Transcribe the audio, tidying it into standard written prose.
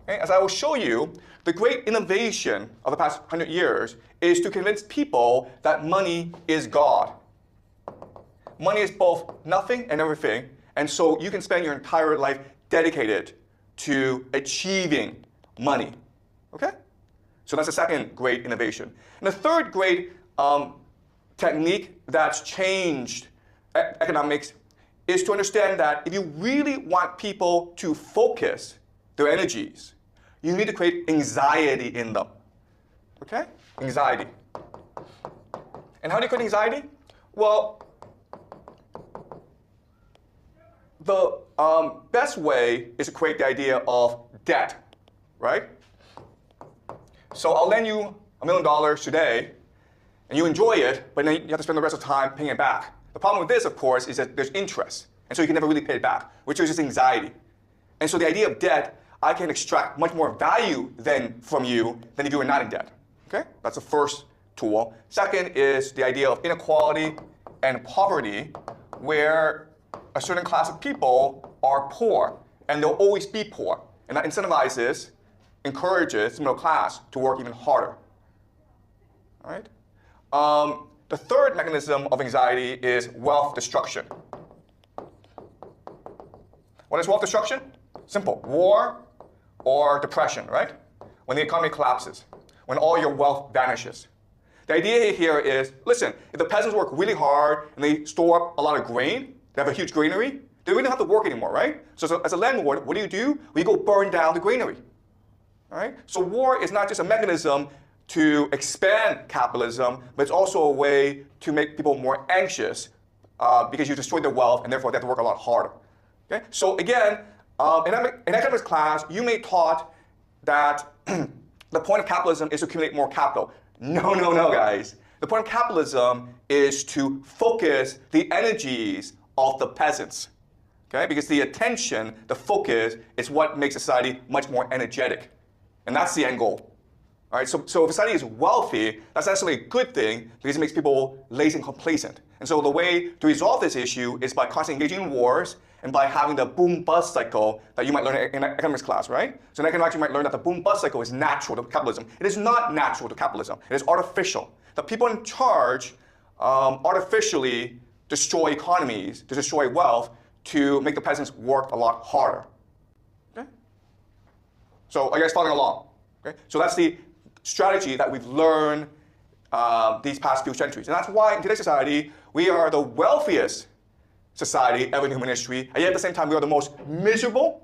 Okay? As I will show you, the great innovation of the past 100 years is to convince people that money is God. Money is both nothing and everything, and so you can spend your entire life dedicated to achieving money. Okay? So that's the second great innovation. And the third great technique that's changed economics is to understand that if you really want people to focus their energies, you need to create anxiety in them. Okay? Anxiety. And how do you create anxiety? Well, the best way is to create the idea of debt, right? So I'll lend you $1 million today, and you enjoy it, but then you have to spend the rest of the time paying it back. The problem with this, of course, is that there's interest, and so you can never really pay it back, which is just anxiety. And so the idea of debt, I can extract much more value from you than if you were not in debt. Okay? That's the first tool. Second is the idea of inequality and poverty, where a certain class of people are poor, and they'll always be poor. And that incentivizes, encourages the middle class to work even harder. All right? The third mechanism of anxiety is wealth destruction. What is wealth destruction? Simple. War or depression, right? When the economy collapses, when all your wealth vanishes. The idea here is, listen, if the peasants work really hard and they store up a lot of grain, they have a huge granary, they really don't have to work anymore, right? So as a landlord, what do? We go burn down the granary. All right? So war is not just a mechanism to expand capitalism, but it's also a way to make people more anxious because you destroy their wealth and therefore they have to work a lot harder. Okay? So again, in economics class, you may taught that the point of capitalism is to accumulate more capital. No, guys. The point of capitalism is to focus the energies of the peasants. Okay? Because the attention, the focus, is what makes society much more energetic. And that's the end goal. All right? So if society is wealthy, that's actually a good thing because it makes people lazy and complacent. And so the way to resolve this issue is by constantly engaging in wars and by having the boom-bust cycle that you might learn in economics class, right? So in economics, you might learn that the boom-bust cycle is natural to capitalism. It is not natural to capitalism. It is artificial. The people in charge artificially destroy economies, to destroy wealth, to make the peasants work a lot harder. Okay? So are you guys following along? Okay? So that's the strategy that we've learned these past few centuries. And that's why in today's society, we are the wealthiest society ever in human history, and yet at the same time, we are the most miserable